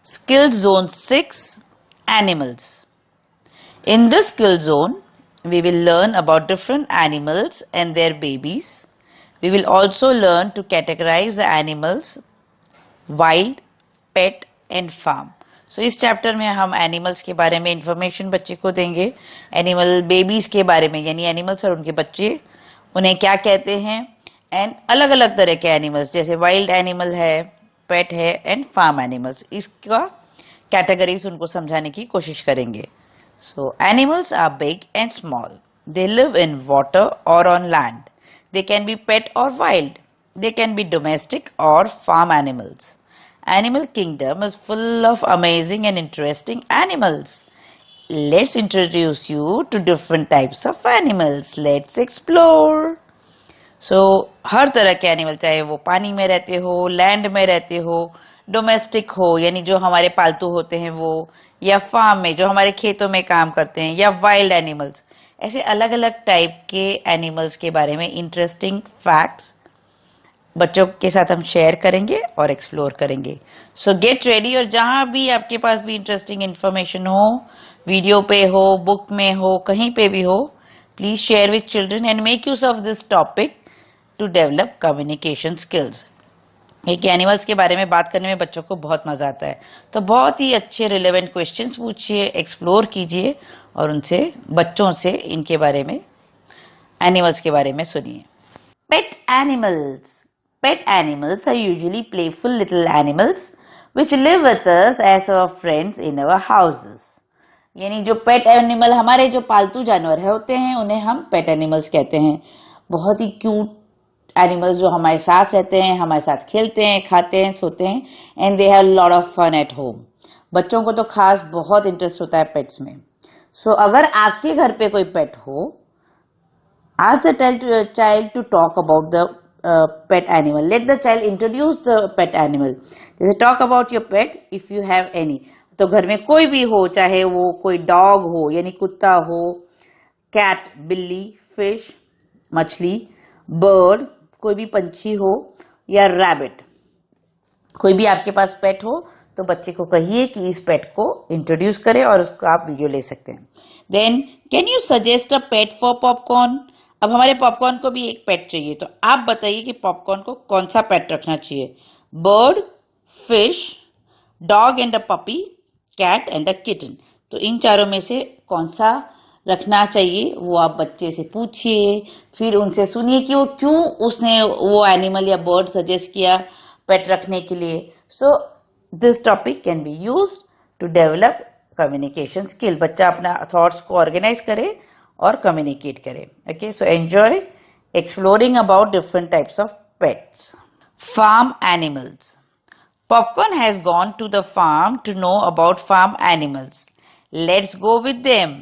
Skill Zone 6 Animals. In this skill zone, we will learn about different animals and their babies. We will also learn to categorize the animals wild, pet and farm. So इस chapter में हम animals के बारे में information बच्चे को देंगे, animal babies के बारे में यानी एनिमल्स और उनके बच्चे उन्हें क्या कहते हैं एंड अलग अलग तरह के एनिमल्स जैसे वाइल्ड एनिमल है, पेट है एंड फार्म एनिमल्स, इसका कैटेगरीज उनको समझाने की कोशिश करेंगे. So animals are big and small. They live in water or on land. They can be pet or wild. They can be domestic or farm animals. Animal kingdom is full of amazing and interesting animals. Let's introduce you to different types of animals. Let's explore. So हर तरह के animal, चाहे वो पानी में रहते हो, land में रहते हो, डोमेस्टिक हो यानी जो हमारे पालतू होते हैं वो, या फार्म में जो हमारे खेतों में काम करते हैं, या वाइल्ड एनिमल्स, ऐसे अलग अलग टाइप के एनिमल्स के बारे में इंटरेस्टिंग फैक्ट्स बच्चों के साथ हम शेयर करेंगे और एक्सप्लोर करेंगे. सो गेट रेडी. और जहां भी आपके पास भी इंटरेस्टिंग इंफॉर्मेशन हो, वीडियो पे हो, बुक में हो, कहीं पे भी हो, please share with children and make use of this topic to develop communication skills. एक एनिमल्स के बारे में बात करने में बच्चों को बहुत मजा आता है, तो बहुत ही अच्छे रिलेवेंट क्वेश्चंस पूछिए, एक्सप्लोर कीजिए और उनसे बच्चों से इनके बारे में एनिमल्स के बारे में सुनिए. Pet animals. Pet animals are usually playful little animals which live with us as our friends in our houses. यानी जो पेट एनिमल हमारे जो पालतू जानवर है होते हैं उन्हें हम पेट एनिमल्स कहते हैं. बहुत ही क्यूट एनिमल्स जो हमारे साथ रहते हैं, हमारे साथ खेलते हैं, खाते हैं, सोते हैं and they have lot of fun at home. बच्चों को तो खास बहुत इंटरेस्ट होता है पेट्स में. सो अगर आपके घर पे कोई पेट हो, ask the child to talk about the pet animal. Let the child introduce the pet animal. जैसे talk about your pet if you have any. तो घर में कोई भी हो, चाहे वो कोई डॉग हो यानी कुत्ता हो, कैट बिल्ली, फिश मछली, बर्ड कोई भी पंछी हो, या रैबिट, कोई भी आपके पास पेट हो तो बच्चे को कहिए कि इस पेट को इंट्रोड्यूस करें और उसको आप वीडियो ले सकते हैं. Then can you suggest a pet for popcorn. अब हमारे पॉपकॉर्न को भी एक पेट चाहिए, तो आप बताइए कि पॉपकॉर्न को कौन सा पेट रखना चाहिए. Bird, fish, dog and a puppy, cat and a kitten. तो इन चारों में से कौन सा रखना चाहिए वो आप बच्चे से पूछिए, फिर उनसे सुनिए कि वो क्यों उसने वो एनिमल या बर्ड सजेस्ट किया पेट रखने के लिए. So this topic can be used to develop communication skill. बच्चा अपना थॉट्स को ऑर्गेनाइज करे और कम्युनिकेट करें. Okay, so enjoy exploring about different types of pets. Farm animals. Popcorn has gone to the farm to know about farm animals. Let's go with them.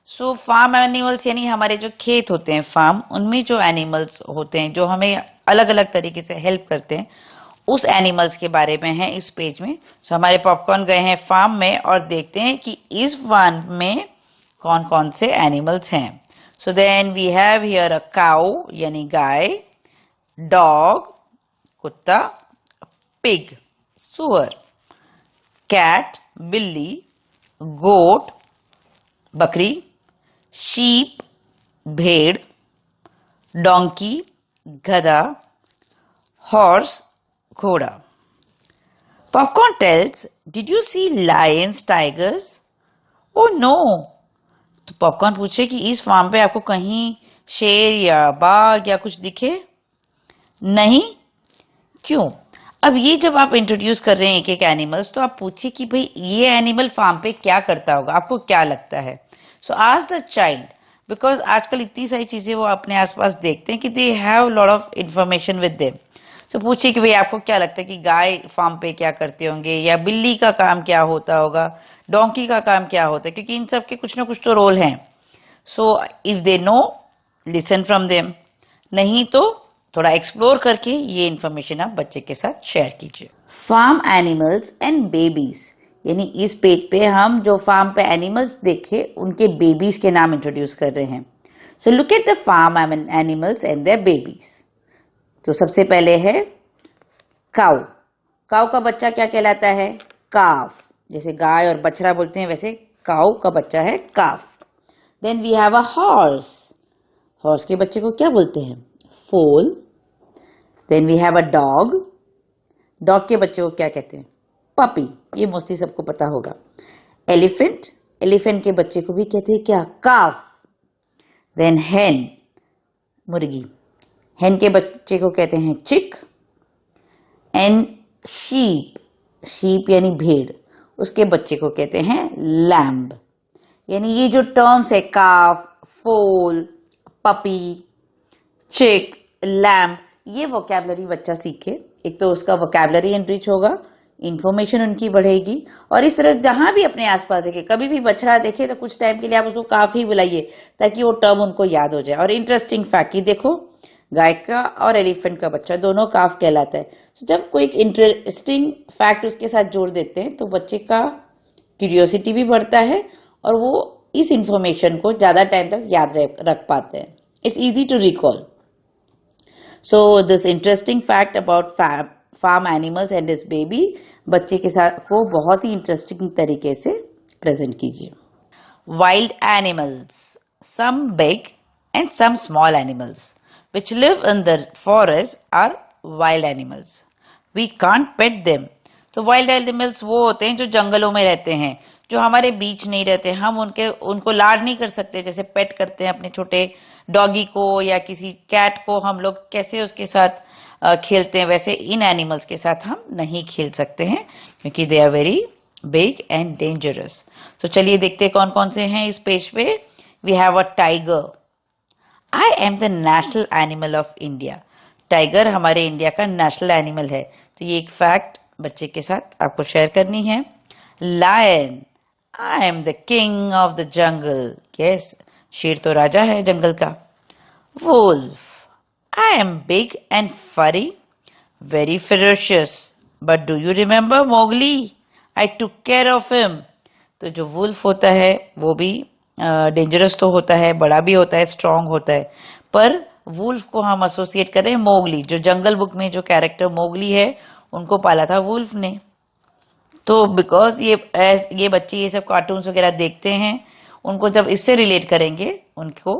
So farm animals यानी हमारे जो खेत होते हैं farm, उनमें जो animals होते हैं जो हमें अलग अलग तरीके से हेल्प करते हैं, उस एनिमल्स के बारे में है इस पेज में. सो हमारे पॉपकॉर्न गए हैं फार्म में और देखते हैं कि इस फार्म में कौन कौन से एनिमल्स हैं. So then we have here a cow यानी गाय, डॉग कुत्ता, पिग सुअर, कैट बिल्ली, गोट बकरी, शीप भेड़, डोंकी गधा, हॉर्स घोड़ा. Popcorn tells, did you see lions tigers. Oh no. तो पॉपकॉर्न पूछे कि इस फार्म पे आपको कहीं शेर या बाघ या कुछ दिखे. नहीं. क्यों. अब ये जब आप इंट्रोड्यूस कर रहे हैं एक एक एनिमल्स, तो आप पूछिए कि भाई ये एनिमल फार्म पे क्या करता होगा, आपको क्या लगता है. सो आस्क द चाइल्ड, बिकॉज आजकल इतनी सारी चीजें वो अपने आसपास देखते हैं कि they have lot of information with them. So पूछिए कि भाई आपको क्या लगता है कि गाय फार्म पे क्या करते होंगे, या बिल्ली का काम क्या होता होगा, डोंकी का काम क्या होता है, क्योंकि इन सब के कुछ ना कुछ तो रोल हैं. So if they know, listen from them. नहीं तो थोड़ा एक्सप्लोर करके ये इन्फॉर्मेशन आप बच्चे के साथ शेयर कीजिए. फार्म एनिमल्स एंड बेबीज यानी इस पेज पे हम जो फार्म पे एनिमल्स देखे उनके बेबीज के नाम इंट्रोड्यूस कर रहे हैं. So look at the farm animals and their babies. तो सबसे पहले है काऊ. काऊ का बच्चा क्या कहलाता है? काफ. जैसे गाय और बछड़ा बोलते हैं वैसे काऊ का बच्चा है calf. Then we have a horse, horse के बच्चे को क्या बोलते हैं? Foal. Then we have a dog, dog के बच्चे को क्या कहते हैं? पपी, ये मोस्टली सबको पता होगा। एलिफेंट, एलिफेंट के बच्चे को भी कहते हैं क्या? काफ। देन हेन, मुर्गी, हेन के बच्चे को कहते हैं चिक। एंड शीप, शीप यानी भेड़, उसके बच्चे को कहते हैं लैम्ब। यानी ये जो टर्म्स है काफ, फोल, पपी, चिक, लैम्ब, ये वोकैबलरी बच्चा सीखे। एक तो उसका वोकैबलरी एनरिच होगा, इंफॉर्मेशन उनकी बढ़ेगी, और इस तरह जहां भी अपने आसपास देखे, कभी भी बछड़ा देखे तो कुछ टाइम के लिए आप उसको काफी बुलाइए ताकि वो टर्म उनको याद हो जाए। और इंटरेस्टिंग फैक्ट, देखो गाय का और एलिफेंट का बच्चा दोनों काफ कहलाता है। तो जब कोई एक इंटरेस्टिंग फैक्ट उसके साथ जोड़ देते हैं तो बच्चे का क्यूरियोसिटी भी बढ़ता है और वो इस इंफॉर्मेशन को ज्यादा टाइम तक याद रख पाते हैं। It's easy to recall. So this interesting fact about farm animals and its baby, बच्चे के साथ को बहुत ही इंटरेस्टिंग तरीके से प्रेजेंट कीजिए। Wild animals, some big and some small animals which live in the forest are wild animals. We can't pet them. तो wild animals वो होते हैं जो जंगलों में रहते हैं, जो हमारे बीच नहीं रहते। हम उनको लाड नहीं कर सकते जैसे पेट करते हैं अपने छोटे डॉगी को या किसी कैट को हम लोग कैसे उसके साथ खेलते हैं, वैसे इन एनिमल्स के साथ हम नहीं खेल सकते हैं क्योंकि they are very big and dangerous. तो चलिए देखते हैं कौन कौन से हैं इस पेज पे। We have a tiger. I am the national animal of India. Tiger हमारे इंडिया का नेशनल एनिमल है। तो ये एक फैक्ट बच्चे के साथ आपको शेयर करनी है। Lion, I am the king of the jungle. Yes, शेर तो राजा है जंगल का। Wolf, I am big and furry, very ferocious. But do you remember Mowgli? I took care of him. तो जो वुल्फ होता है वो भी डेंजरस तो होता है, बड़ा भी होता है, स्ट्रांग होता है, पर वुल्फ को हम एसोसिएट करें मोगली, जो जंगल बुक में जो कैरेक्टर मोगली है उनको पाला था वुल्फ ने। तो बिकॉज ये बच्चे ये सब कार्टून्स वगैरह देखते हैं, उनको जब इससे रिलेट करेंगे उनको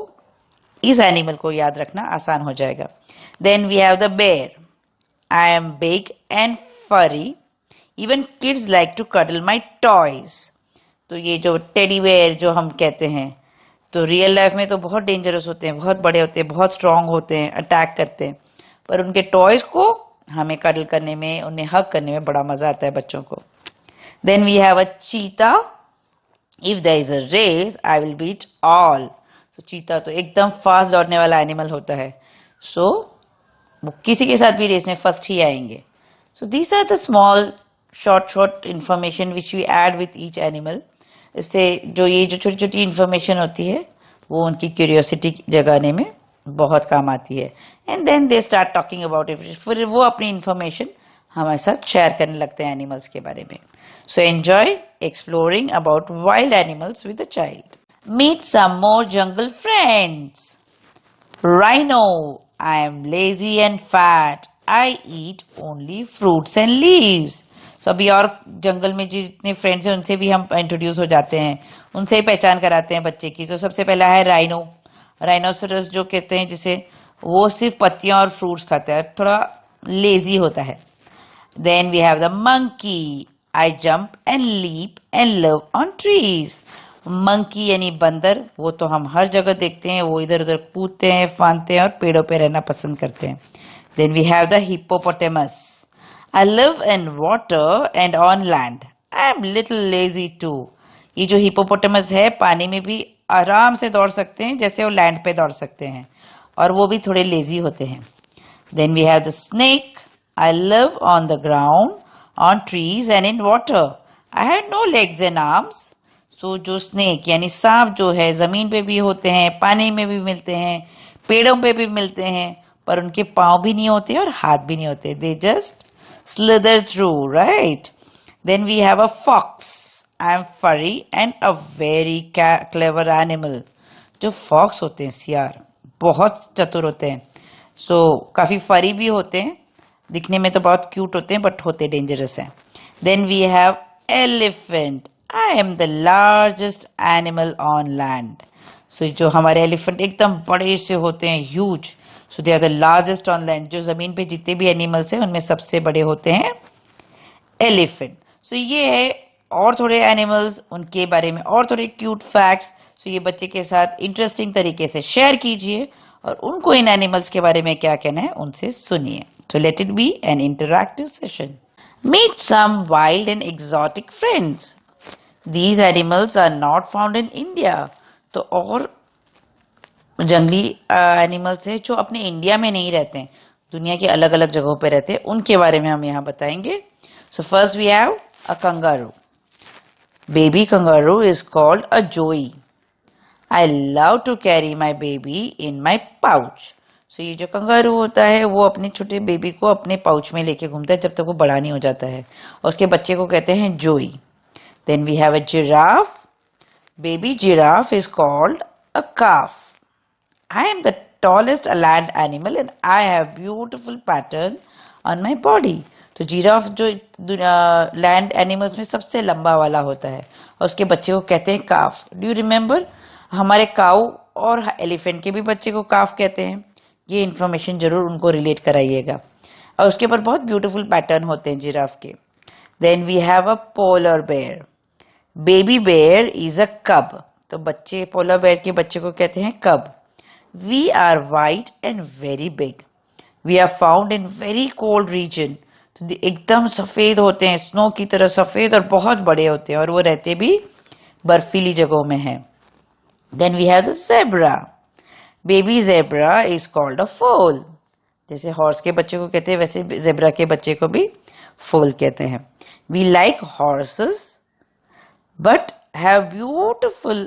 इस एनिमल को याद रखना आसान हो जाएगा। Then we have the bear. I am big and furry, even kids like to cuddle my toys. तो ये जो टेडी बेयर जो हम कहते हैं, तो रियल लाइफ में तो बहुत डेंजरस होते हैं, बहुत बड़े होते हैं, बहुत स्ट्रांग होते हैं, अटैक करते हैं, पर उनके टॉयज को हमें कडल करने में, उन्हें हग करने में बड़ा मजा आता है बच्चों को। Then we have a cheetah. If there is a race I will beat all. तो चीता तो एकदम फास्ट दौड़ने वाला एनिमल होता है, सो वो किसी के साथ भी रेस में फर्स्ट ही आएंगे। So these are the small short information which we add with each animal. इससे जो छोटी छोटी इंफॉर्मेशन होती है वो उनकी क्यूरियोसिटी जगाने में बहुत काम आती है। And then they start talking about it, फिर वो अपनी इंफॉर्मेशन हमारे साथ शेयर करने लगते हैं एनिमल्स के बारे में। So enjoy exploring about wild animals with a child. Meet some more jungle friends. Rhino, I am lazy and fat. I eat only fruits and leaves. So अभी और जंगल में जितने फ्रेंड्स हैं उनसे भी हम इंट्रोड्यूस हो जाते हैं, उनसे ही पहचान कराते हैं बच्चे की। तो सबसे पहला है राइनो। राइनोसरस जो कहते हैं जिसे, वो सिर्फ पत्तियां और फ्रूट्स खाता है, थोड़ा लेजी होता है। Then we have the monkey. I jump and leap and live on trees. Monkey यानी बंदर, वो तो हम हर जगह देखते हैं, वो इधर उधर कूदते हैं, फांदते हैं और पेड़ों पे रहना पसंद करते हैं। Then we have the hippopotamus. I live in water and on land. I am little lazy too. ये जो हिप्पोपोटेमस है पानी में भी आराम से दौड़ सकते हैं जैसे वो लैंड पे दौड़ सकते हैं, और वो भी थोड़े लेजी होते हैं। Then we have the snake. I live on the ground, on trees and in water. I have no legs and arms. So जो स्नेक यानी सांप जो है जमीन पे भी होते हैं, पानी में भी मिलते हैं, पेड़ों पे भी मिलते हैं, पर उनके पांव भी नहीं होते और हाथ भी नहीं होते। They just slither through, right? Then we have a fox. I am furry and a very clever animal. जो fox होते हैं सियार, बहुत चतुर होते हैं। So काफी फरी भी होते हैं, दिखने में तो बहुत क्यूट होते हैं, बट होते डेंजरस हैं। Then we have elephant. I am the largest animal on land. So जो हमारे एलिफेंट एकदम बड़े से होते हैं, huge. So they are the largest on land. जो जमीन पे जितने भी एनिमल्स हैं उनमें सबसे बड़े होते हैं एलिफेंट. सो ये है और थोड़े एनिमल्स, उनके बारे में और थोड़े क्यूट फैक्ट्स. सो ये बच्चे के साथ इंटरेस्टिंग तरीके से शेयर कीजिए और उनको इन एनिमल्स के बारे में क्या कहना है उनसे सुनिए. So let it be an interactive session. Meet some wild and exotic friends. These animals are not found in India. तो और जंगली एनिमल्स है जो अपने इंडिया में नहीं रहते हैं, दुनिया की अलग अलग जगहों पे रहते हैं, उनके बारे में हम यहाँ बताएंगे. So first we have a kangaroo. Baby kangaroo is called a joey. I love to carry my baby in my pouch. So ये जो कंगारू होता है वो अपने छोटे बेबी को अपने पाउच में लेके घूमता है जब तक वो बड़ा नहीं हो जाता है, और उसके बच्चे को कहते हैं जोई. Then we have a giraffe. Baby giraffe is called a calf. I am the tallest land animal and I have beautiful pattern on my body. तो जिराफ जो लैंड एनिमल्स में सबसे लंबा वाला होता है और उसके बच्चे को कहते हैं काफ. Do you remember? हमारे काऊ और एलिफेंट के भी बच्चे को काफ कहते हैं. ये इन्फॉर्मेशन जरूर उनको रिलेट कराइएगा. और उसके ऊपर बहुत ब्यूटीफुल पैटर्न होते हैं जिराफ के. Then we have a polar bear. Baby bear is a cub. तो बच्चे पोलर बेयर के बच्चे को कहते हैं cub. We are white and very big. We are found in very cold region. तो एकदम सफेद होते हैं, स्नो की तरह सफेद और बहुत बड़े होते हैं, और वो रहते भी बर्फीली जगहों में हैं. Then we have the zebra. Baby zebra is called a foal. जैसे हॉर्स के बच्चे को कहते हैं वैसे जेब्रा के बच्चे को भी फोल कहते हैं. We like horses but have beautiful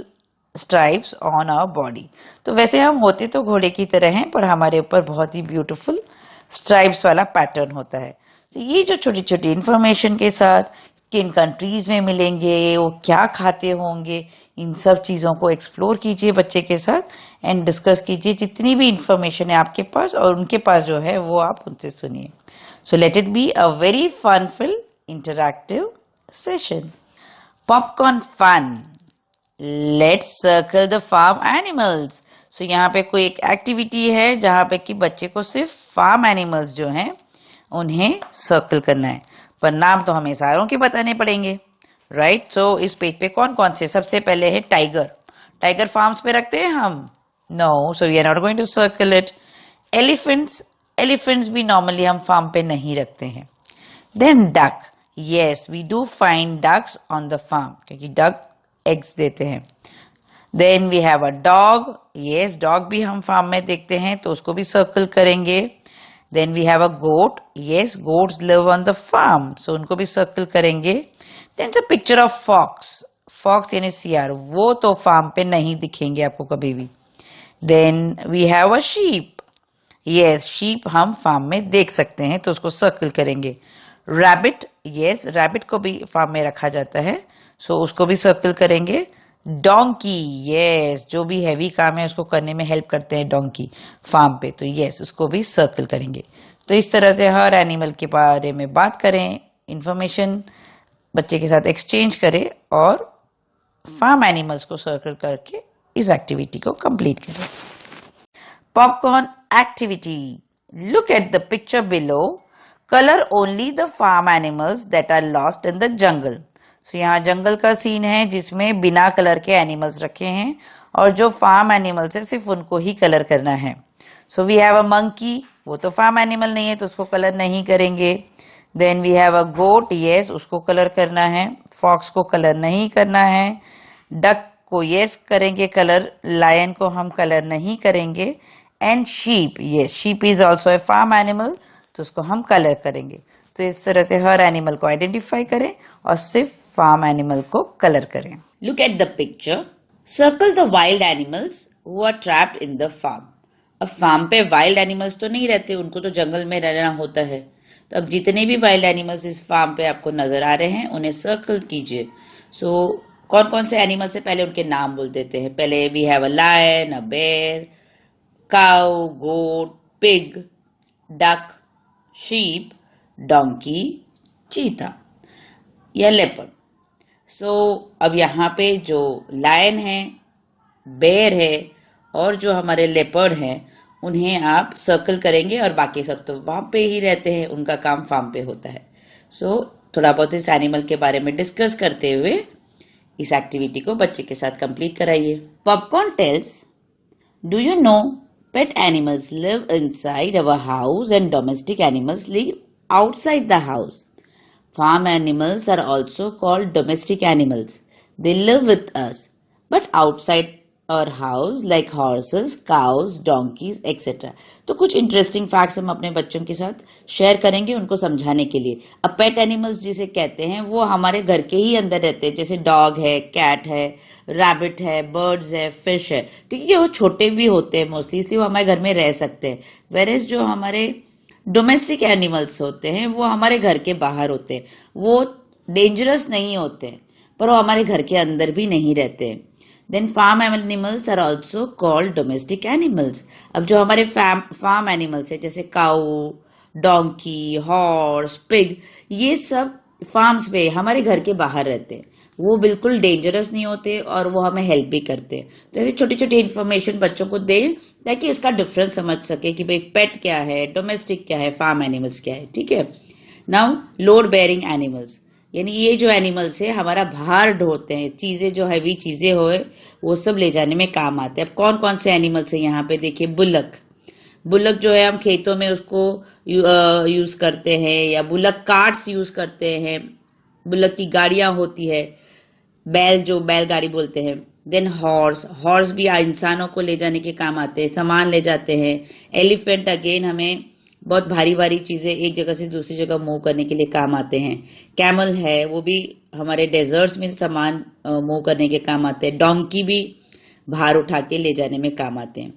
stripes on our body. तो वैसे हम होते तो घोड़े की तरह हैं पर हमारे ऊपर बहुत ही ब्यूटीफुल स्ट्राइप्स वाला पैटर्न होता है. तो ये जो छोटी छोटी इंफॉर्मेशन के साथ किन कंट्रीज में मिलेंगे, वो क्या खाते होंगे, इन सब चीज़ों को एक्सप्लोर कीजिए बच्चे के साथ एंड डिस्कस कीजिए. जितनी भी इंफॉर्मेशन है आपके पास और उनके पास जो है वो आप उनसे सुनिए. So let it be a very fun fill interactive session. Popcorn fun. Let's circle the farm animals. So यहाँ पे कोई एक एक्टिविटी है जहाँ पे कि बच्चे को सिर्फ फार्म एनिमल्स जो हैं उन्हें सर्कल करना है, पर नाम तो हमें सारों के बताने पड़ेंगे, राइट. सो इस पेज पे कौन कौन से. सबसे पहले है टाइगर. टाइगर फार्म्स पे रखते हैं हम? No. So we are not going to circle it. Elephants. Elephants भी नॉर्मली हम फार्म पे नहीं रखते हैं. Then duck. Yes, we do find ducks on the farm क्योंकि डक एग्स देते हैं. Then we have a dog. Yes, dog भी हम फार्म में देखते हैं तो उसको भी सर्कल करेंगे. Then we have a goat. Yes, goats live on the farm. So उनको भी सर्कल करेंगे. Then it's a picture of fox. Fox यानी सियार. वो तो फार्म पे नहीं दिखेंगे आपको कभी भी. Then we have a sheep. Yes, sheep हम फार्म में देख सकते हैं तो उसको सर्कल करेंगे. Rabbit. Yes, rabbit को भी फार्म में रखा जाता है so उसको भी सर्कल करेंगे. डोंकी. यस, जो भी हैवी काम है उसको करने में हेल्प करते हैं डोंकी फार्म पे, तो यस उसको भी सर्कल करेंगे. तो इस तरह से हर एनिमल के बारे में बात करें, इंफॉर्मेशन बच्चे के साथ एक्सचेंज करें और फार्म एनिमल्स को सर्कल करके इस एक्टिविटी को कंप्लीट करें. Popcorn activity. Look at the picture below. Colour only the farm animals that are lost in the jungle. So यहाँ जंगल का सीन है जिसमें बिना कलर के एनिमल्स रखे हैं और जो फार्म एनिमल्स है सिर्फ उनको ही कलर करना है. So we have a monkey. वो तो फार्म एनिमल नहीं है तो उसको कलर नहीं करेंगे. Then we have a goat. Yes, उसको कलर करना है. फॉक्स को कलर नहीं करना है. डक को यस करेंगे कलर. लायन को हम कलर नहीं करेंगे. And sheep. Yes, sheep is also a farm animal तो उसको हम कलर करेंगे. तो इस तरह से हर एनिमल को आइडेंटिफाई करें और सिर्फ फार्म एनिमल को कलर करें. Look at the picture. Circle the wild animals who are trapped in the farm. अब फार्म पे वाइल्ड एनिमल्स तो नहीं रहते, उनको तो जंगल में रहना होता है. तो अब जितने भी वाइल्ड एनिमल्स इस फार्म पे आपको नजर आ रहे हैं उन्हें सर्कल कीजिए. सो कौन कौन से एनिमल से पहले उनके नाम बोल देते हैं. पहले we have a lion, a bear, cow, goat, pig, duck, sheep, donkey, cheetah या लेपर्ड. अब यहाँ पे जो लायन है, बेयर है और जो हमारे लेपर्ड हैं उन्हें आप सर्कल करेंगे और बाकी सब तो वहां पे ही रहते हैं, उनका काम फार्म पे होता है। थोड़ा बहुत इस एनिमल के बारे में डिस्कस करते हुए इस एक्टिविटी को बच्चे के साथ कंप्लीट कराइए। Popcorn tells, do you know pet animals live inside our house and domestic animals live outside the house. Farm animals are also called domestic animals. They live with us, but outside our house like horses, cows, donkeys, etc. तो कुछ interesting facts हम अपने बच्चों के साथ share करेंगे उनको समझाने के लिए। अब पेट एनिमल्स जिसे कहते हैं वो हमारे घर के ही अंदर रहते हैं, जैसे डॉग है, कैट है, रैबिट है, बर्ड्स है, फिश है, क्योंकि वो छोटे भी होते हैं मोस्टली, इसलिए वो हमारे घर में रह सकते हैं। वेरेज जो हमारे डोमेस्टिक एनिमल्स होते हैं वो हमारे घर के बाहर होते हैं, वो डेंजरस नहीं होते हैं पर वो हमारे घर के अंदर भी नहीं रहते हैं। Then farm animals are also called domestic animals. अब जो हमारे फार्म एनिमल्स है जैसे काऊ, डोंकी, हॉर्स, पिग, ये सब फार्म्स पे हमारे घर के बाहर रहते हैं, वो बिल्कुल डेंजरस नहीं होते और वो हमें हेल्प भी करते हैं। तो ऐसी छोटी छोटी इन्फॉर्मेशन बच्चों को दें ताकि उसका डिफरेंस समझ सके कि भाई पेट क्या है, डोमेस्टिक क्या है, फार्म एनिमल्स क्या है। ठीक है। नाउ लोड बेयरिंग एनिमल्स, यानी ये जो एनिमल्स है हमारा भार ढोते हैं, चीजें जो हैवी चीजें हो वो सब ले जाने में काम आते हैं। अब कौन कौन से एनिमल्स है यहाँ पे देखिए, बुलक। बुलक जो है हम खेतों में उसको यूज करते हैं या बुलक कार्ट्स यूज करते हैं, बुलक की गाड़ियां होती है, बैल जो बैलगाड़ी बोलते हैं। देन हॉर्स, हॉर्स भी इंसानों को ले जाने के काम आते हैं, सामान ले जाते हैं। एलिफेंट अगेन हमें बहुत भारी भारी चीजें एक जगह से दूसरी जगह मूव करने के लिए काम आते हैं। कैमल है, वो भी हमारे डेजर्ट्स में सामान मूव करने के काम आते हैं। डोंकी भी भार उठा के ले जाने में काम आते हैं।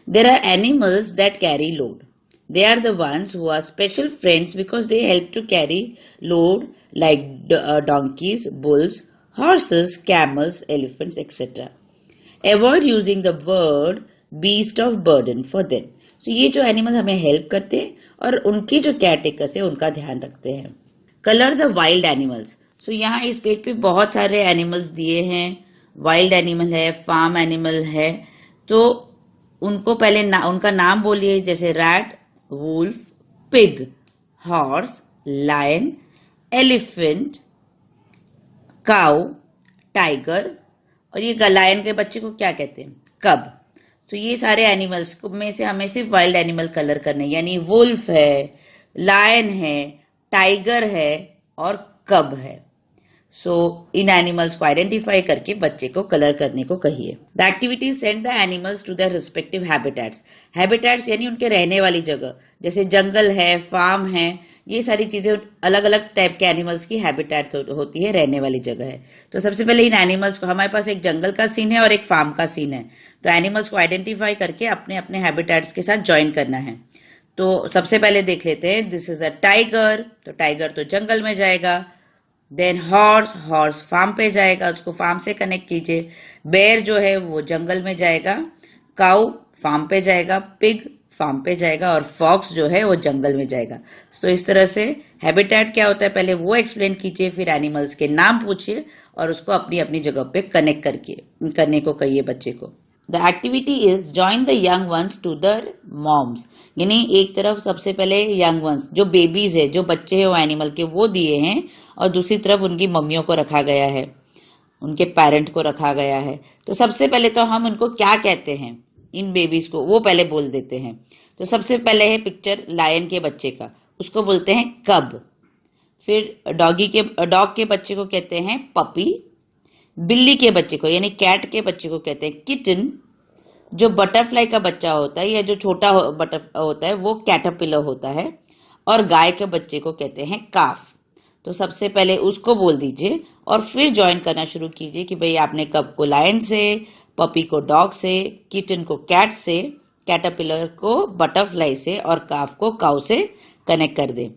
There are animals that carry load, they are the ones who are special friends because they help to carry load like donkeys, bulls, horses, camels, elephants, etc. Avoid using the word beast of burden for them. So ये जो animal हमें help करते हैं और उनकी जो caretakers है उनका ध्यान रखते हैं। Colour the wild animals. So यहाँ इस पेज पे बहुत सारे एनिमल्स दिए हैं, वाइल्ड एनिमल है, फार्म एनिमल है, तो उनको पहले उनका नाम बोलिए, जैसे rat, wolf, pig, horse, lion, elephant, cow, tiger, और ये लायन के बच्चे को क्या कहते हैं, कब। तो ये सारे एनिमल्स में से हमें सिर्फ वाइल्ड एनिमल कलर करने, यानी वुल्फ है, लायन है, टाइगर है और कब है। सो इन एनिमल्स को आइडेंटिफाई करके बच्चे को कलर करने को कहिए। The activity send the animals to their respective habitats. Habitats यानी उनके रहने वाली जगह, जैसे जंगल है, फार्म है, ये सारी चीजें अलग अलग टाइप के एनिमल्स की हैबिटेट्स होती है, रहने वाली जगह है। तो सबसे पहले इन एनिमल्स को, हमारे पास एक जंगल का सीन है और एक फार्म का सीन है, तो एनिमल्स को आइडेंटिफाई करके अपने अपने हैबिटेट्स के साथ ज्वाइन करना है। तो सबसे पहले देख लेते हैं, दिस इज अ टाइगर, तो टाइगर तो जंगल में जाएगा। देन हॉर्स, हॉर्स फार्म पे जाएगा, उसको फार्म से कनेक्ट कीजिए। बेयर जो है वो जंगल में जाएगा, काउ फार्म पे जाएगा, पिग फार्म पे जाएगा और फॉक्स जो है वो जंगल में जाएगा। तो इस तरह से हैबिटेट क्या होता है पहले वो एक्सप्लेन कीजिए, फिर एनिमल्स के नाम पूछिए और उसको अपनी अपनी जगह पे कनेक्ट करने को कहिए बच्चे को। The activity is join the young ones to the moms, यानी एक तरफ सबसे पहले यंग वंस जो बेबीज है, जो बच्चे हैं वो एनिमल के, वो दिए हैं, और दूसरी तरफ उनकी मम्मियों को रखा गया है, उनके पेरेंट को रखा गया है। तो सबसे पहले तो हम उनको क्या कहते हैं, इन बेबीज को, वो पहले बोल देते हैं। तो सबसे पहले है पिक्चर लायन के बच्चे का, उसको बोलते हैं कब। फिर डॉग के बच्चे को कहते हैं पपी। बिल्ली के बच्चे को यानी कैट के बच्चे को कहते हैं किटन। जो बटरफ्लाई का बच्चा होता है या जो छोटा बटर होता है वो कैटरपिलर होता है। और गाय के बच्चे को कहते हैं काफ। तो सबसे पहले उसको बोल दीजिए और फिर ज्वाइन करना शुरू कीजिए कि भाई आपने कब को लायन से, पपी को डॉग से, किटन को कैट से, कैटरपिलर को बटरफ्लाई से और काफ को काउ से कनेक्ट कर दे।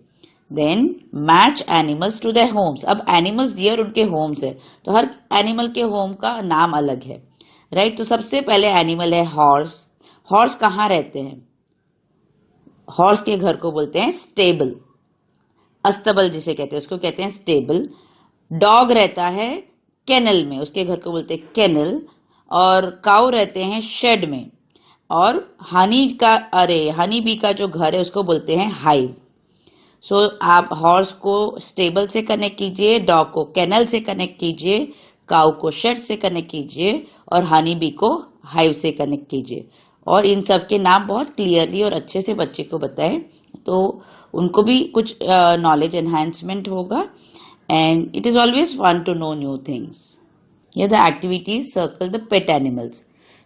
Then match animals to their homes. अब एनिमल्स दिए और उनके होम्स है, तो हर एनिमल के होम का नाम अलग है, राइट। तो सबसे पहले एनिमल है हॉर्स। हॉर्स कहाँ रहते हैं, हॉर्स के घर को बोलते हैं स्टेबल, अस्तबल जिसे कहते हैं उसको कहते हैं स्टेबल। डॉग रहता है केनल में, उसके घर को बोलते हैं केनल, और काऊ रहते हैं शेड में, और हनी बी का जो घर है उसको बोलते हैं हाइव। सो आप हॉर्स को स्टेबल से कनेक्ट कीजिए, डॉग को केनल से कनेक्ट कीजिए, काऊ को शेड से कनेक्ट कीजिए, और हनी बी को हाइव से कनेक्ट कीजिए, और इन सब के नाम बहुत क्लियरली और अच्छे से बच्चे को बताएं, तो उनको भी कुछ नॉलेज एनहांसमेंट होगा। And it is always fun to know new things. ये the activities circle the pet animals.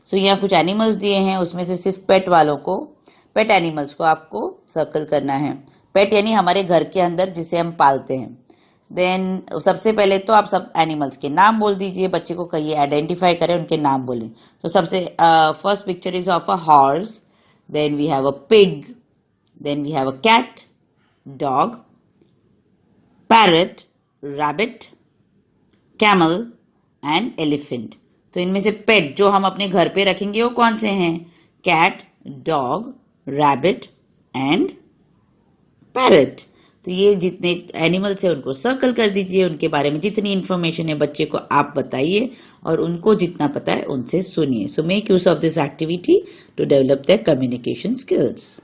So यहाँ कुछ एनिमल्स दिए हैं, उसमें से सिर्फ पेट एनिमल्स को आपको सर्कल करना है। पेट यानी हमारे घर के अंदर जिसे हम पालते हैं। देन सबसे पहले तो आप सब एनिमल्स के नाम बोल दीजिए, बच्चे को कहिए आइडेंटिफाई करें, उनके नाम बोलें। तो सबसे first picture is of a horse, then we have a pig, then we have a cat, dog, parrot, rabbit, camel and elephant. तो इनमें से पेट जो हम अपने घर पे रखेंगे वो कौन से हैं? Cat, dog, rabbit and parrot. तो ये जितने एनिमल्स है उनको सर्कल कर दीजिए, उनके बारे में जितनी इंफॉर्मेशन है बच्चे को आप बताइए, और उनको जितना पता है उनसे सुनिए। So make use of this activity to develop their communication skills.